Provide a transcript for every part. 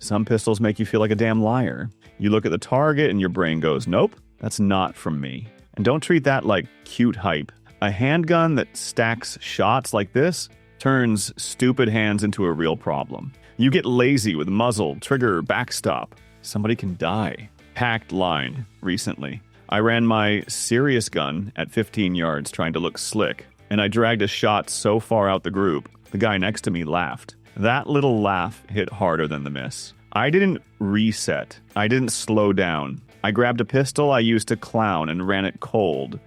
Some pistols make you feel like a damn liar. You look at the target and your brain goes, nope, that's not from me. And don't treat that like cute hype. A handgun that stacks shots like this turns stupid hands into a real problem. You get lazy with muzzle, trigger, backstop. Somebody can die. Packed line recently. I ran my serious gun at 15 yards trying to look slick, and I dragged a shot so far out the group, the guy next to me laughed. That little laugh hit harder than the miss. I didn't reset. I didn't slow down. I grabbed a pistol I used to clown and ran it cold.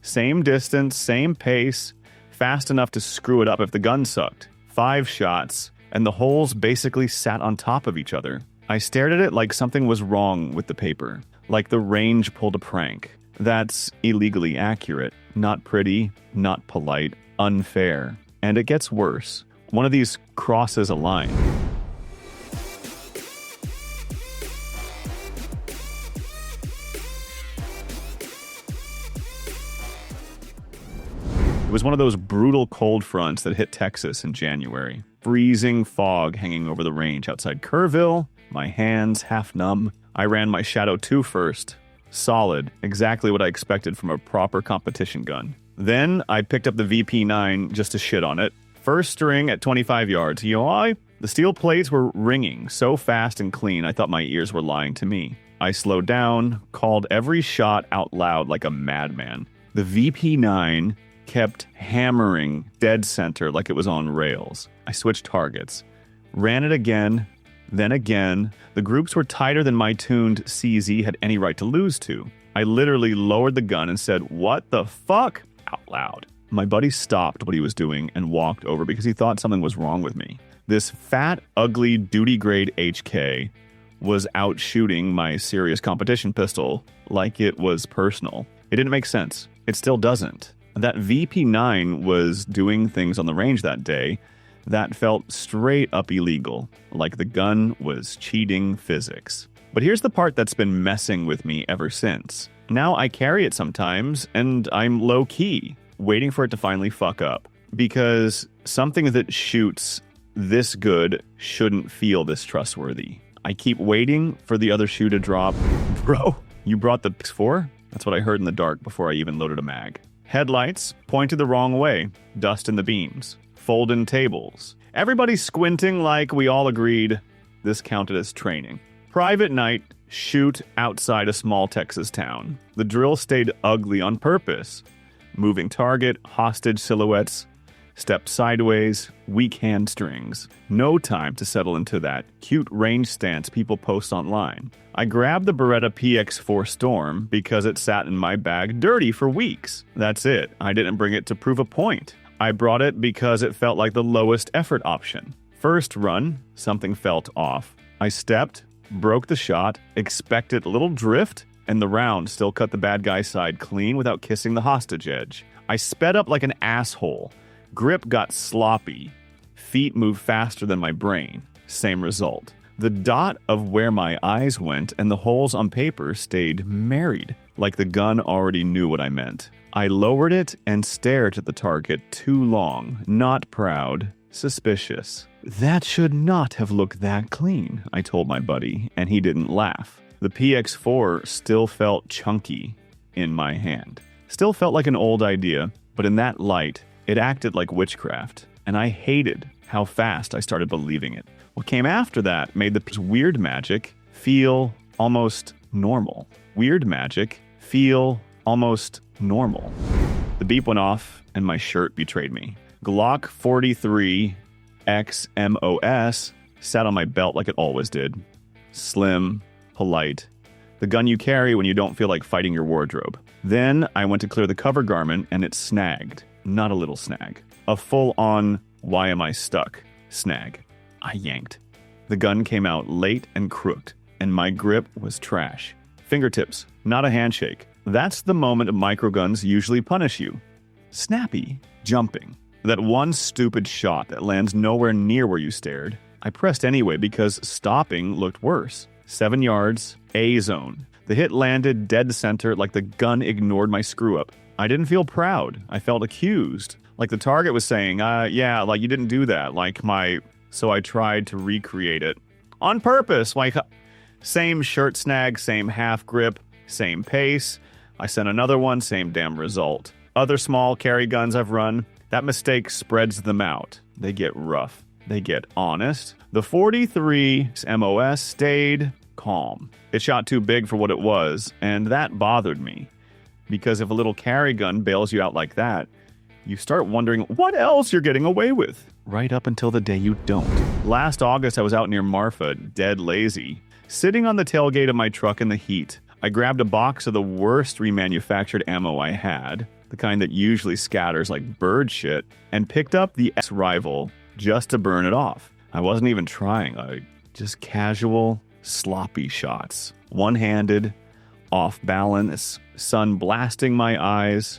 Same distance, same pace, fast enough to screw it up if the gun sucked. 5 shots, and the holes basically sat on top of each other. I stared at it like something was wrong with the paper, like the range pulled a prank. That's illegally accurate, not pretty, not polite, unfair. And it gets worse. One of these crosses a line. It was one of those brutal cold fronts that hit Texas in January. Freezing fog hanging over the range outside Kerrville, my hands half numb. I ran my Shadow 2 first. Solid, exactly what I expected from a proper competition gun. Then I picked up the VP9 just to shit on it. First string at 25 yards. You know why? The steel plates were ringing so fast and clean I thought my ears were lying to me. I slowed down, called every shot out loud like a madman. The VP9 kept hammering dead center like it was on rails. I switched targets. Ran it again, then again. The groups were tighter than my tuned CZ had any right to lose to. I literally lowered the gun and said, "What the fuck?" out loud. My buddy stopped what he was doing and walked over because he thought something was wrong with me. This fat, ugly, duty-grade HK was out shooting my serious competition pistol like it was personal. It didn't make sense. It still doesn't. That VP9 was doing things on the range that day that felt straight up illegal, like the gun was cheating physics. But here's the part that's been messing with me ever since. Now I carry it sometimes, and I'm low-key, waiting for it to finally fuck up. Because something that shoots this good shouldn't feel this trustworthy. I keep waiting for the other shoe to drop. Bro, you brought the PX4? That's what I heard in the dark before I even loaded a mag. Headlights pointed the wrong way. Dust in the beams. Fold-in tables. Everybody squinting like we all agreed this counted as training. Private night, shoot outside a small Texas town. The drill stayed ugly on purpose. Moving target, hostage silhouettes, step sideways, weak hand strings. No time to settle into that cute range stance people post online. I grabbed the Beretta PX4 Storm because it sat in my bag dirty for weeks. That's it. I didn't bring it to prove a point. I brought it because it felt like the lowest effort option. First run, something felt off. I stepped, broke the shot, expected a little drift, and the round still cut the bad guy's side clean without kissing the hostage edge. I sped up like an asshole. Grip got sloppy. Feet moved faster than my brain. Same result. The dot of where my eyes went and the holes on paper stayed married, like the gun already knew what I meant. I lowered it and stared at the target too long, not proud, suspicious. That should not have looked that clean, I told my buddy, and he didn't laugh. The PX4 still felt chunky in my hand. Still felt like an old idea, but in that light, it acted like witchcraft, and I hated how fast I started believing it. What came after that made the weird magic feel almost normal. Weird magic feel almost normal. The beep went off, and my shirt betrayed me. Glock 43 XMOS sat on my belt like it always did. Slim, polite. The gun you carry when you don't feel like fighting your wardrobe. Then I went to clear the cover garment, and it snagged. Not a little snag. A full-on, why am I stuck snag. I yanked. The gun came out late and crooked, and my grip was trash. Fingertips, not a handshake. That's the moment microguns usually punish you. Snappy, jumping. That one stupid shot that lands nowhere near where you stared. I pressed anyway because stopping looked worse. 7 yards, A zone. The hit landed dead center like the gun ignored my screw-up. I didn't feel proud. I felt accused. Like the target was saying, yeah, like you didn't do that. So I tried to recreate it On purpose. Like, same shirt snag, same half grip, same pace. I sent another one, same damn result. Other small carry guns I've run, that mistake spreads them out. They get rough. They get honest. The 43 MOS stayed calm. It shot too big for what it was, and that bothered me. Because if a little carry gun bails you out like that, you start wondering what else you're getting away with. Right up until the day you don't. Last August, I was out near Marfa, dead lazy. Sitting on the tailgate of my truck in the heat, I grabbed a box of the worst remanufactured ammo I had, the kind that usually scatters like bird shit, and picked up the Rival just to burn it off. I wasn't even trying. Just casual, sloppy shots. One-handed, off balance, sun blasting my eyes,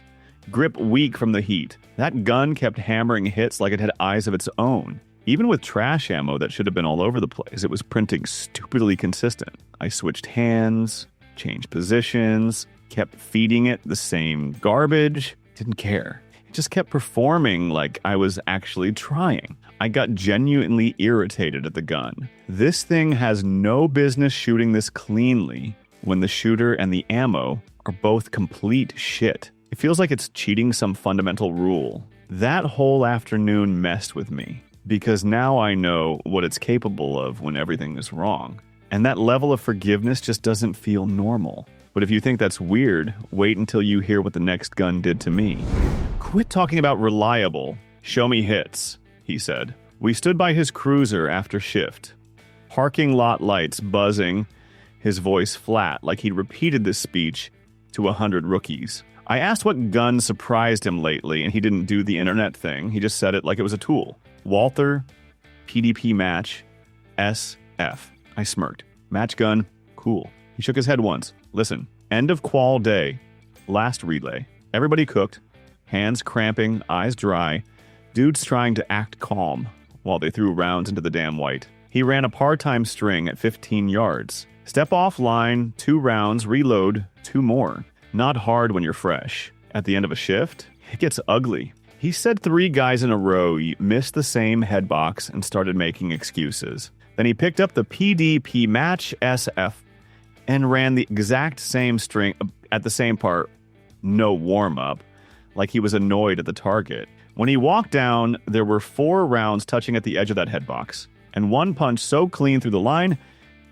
grip weak from the heat. That gun kept hammering hits like it had eyes of its own. Even with trash ammo that should have been all over the place, it was printing stupidly consistent. I switched hands, changed positions, kept feeding it the same garbage, didn't care. It just kept performing like I was actually trying. I got genuinely irritated at the gun. This thing has no business shooting this cleanly when the shooter and the ammo are both complete shit. It feels like it's cheating some fundamental rule. That whole afternoon messed with me, because now I know what it's capable of when everything is wrong. And that level of forgiveness just doesn't feel normal. But if you think that's weird, wait until you hear what the next gun did to me. Quit talking about reliable. Show me hits, he said. We stood by his cruiser after shift. Parking lot lights buzzing, his voice flat like he'd repeated this speech to 100 rookies. I asked what gun surprised him lately, and he didn't do the internet thing. He just said it like it was a tool. Walther PDP Match SF. I smirked. Match gun, cool. He shook his head once. Listen, end of qual day. Last relay. Everybody cooked. Hands cramping, eyes dry. Dudes trying to act calm while they threw rounds into the damn white. He ran a part-time string at 15 yards. Step off line, 2 rounds, reload, 2 more. Not hard when you're fresh. At the end of a shift, it gets ugly. He said 3 guys in a row missed the same head box and started making excuses. Then he picked up the PDP Match SF and ran the exact same string at the same part, no warm-up, like he was annoyed at the target. When he walked down, there were 4 rounds touching at the edge of that head box, and 1 punch so clean through the line,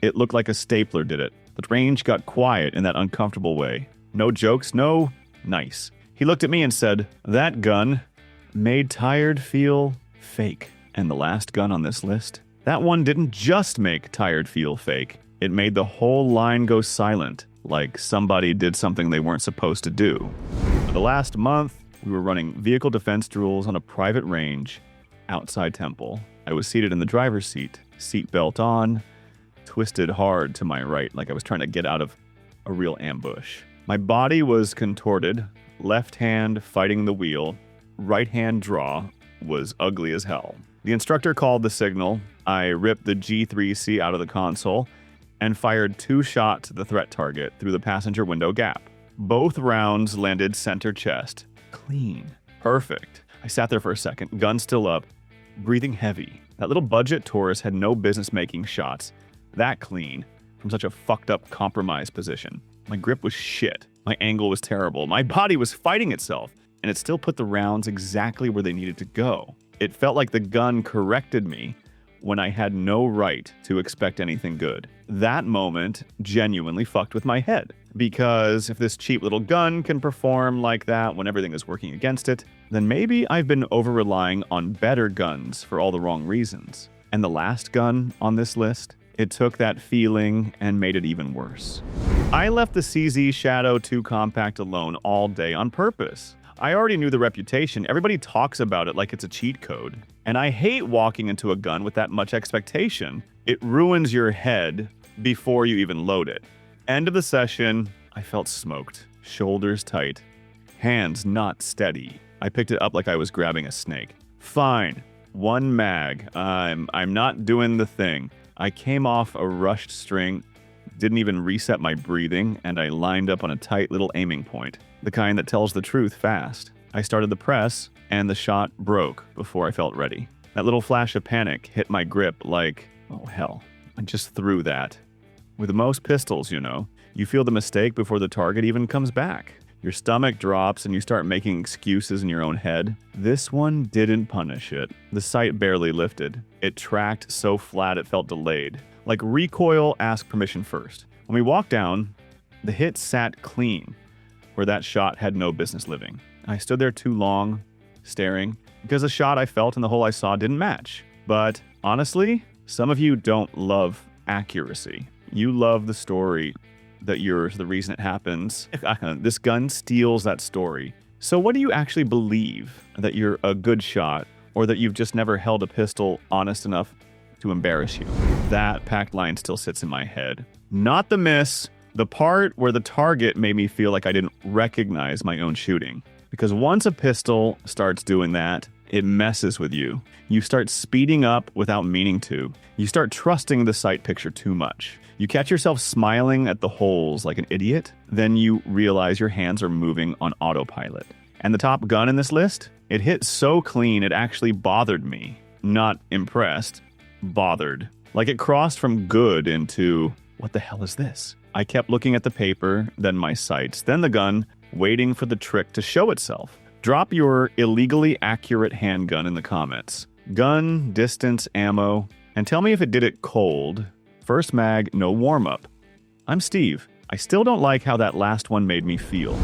it looked like a stapler did it. The range got quiet in that uncomfortable way. No jokes, no nice. He looked at me and said, that gun made tired feel fake. And the last gun on this list, that one didn't just make tired feel fake. It made the whole line go silent, like somebody did something they weren't supposed to do. For the last month, we were running vehicle defense drills on a private range outside Temple. I was seated in the driver's seat, seatbelt on, twisted hard to my right like I was trying to get out of a real ambush. My body was contorted, left hand fighting the wheel, right hand draw was ugly as hell. The instructor called the signal. I ripped the G3C out of the console and fired 2 shots at the threat target through the passenger window gap. Both rounds landed center chest. Clean. Perfect. I sat there for a second, gun still up, breathing heavy. That little budget Taurus had no business making shots that clean from such a fucked up compromised position. My grip was shit. My angle was terrible. My body was fighting itself, and it still put the rounds exactly where they needed to go. It felt like the gun corrected me when I had no right to expect anything good. That moment genuinely fucked with my head, because if this cheap little gun can perform like that when everything is working against it, then maybe I've been over-relying on better guns for all the wrong reasons. And the last gun on this list, it took that feeling and made it even worse. I left the CZ Shadow 2 Compact alone all day on purpose. I already knew the reputation. Everybody talks about it like it's a cheat code. And I hate walking into a gun with that much expectation. It ruins your head before you even load it. End of the session, I felt smoked. Shoulders tight. Hands not steady. I picked it up like I was grabbing a snake. Fine. 1 mag. I'm not doing the thing. I came off a rushed string, didn't even reset my breathing, and I lined up on a tight little aiming point. The kind that tells the truth fast. I started the press, and the shot broke before I felt ready. That little flash of panic hit my grip like, oh hell, I just threw that. With most pistols, you feel the mistake before the target even comes back. Your stomach drops and you start making excuses in your own head. This one didn't punish it. The sight barely lifted. It tracked so flat it felt delayed. Like recoil, ask permission first. When we walked down, the hit sat clean, where that shot had no business living. I stood there too long, staring, because the shot I felt and the hole I saw didn't match. But honestly, some of you don't love accuracy. You love the story that yours, the reason it happens. This gun steals that story. So what do you actually believe? That you're a good shot, or that you've just never held a pistol honest enough to embarrass you? That packed line still sits in my head. Not the miss, the part where the target made me feel like I didn't recognize my own shooting. Because once a pistol starts doing that, it messes with you. You start speeding up without meaning to. You start trusting the sight picture too much. You catch yourself smiling at the holes like an idiot. Then you realize your hands are moving on autopilot. And the top gun in this list, it hit so clean it actually bothered me. Not impressed, bothered. Like it crossed from good into, what the hell is this? I kept looking at the paper, then my sights, then the gun, waiting for the trick to show itself. Drop your illegally accurate handgun in the comments. Gun, distance, ammo, and tell me if it did it cold. First mag, no warm-up. I'm Steve. I still don't like how that last one made me feel.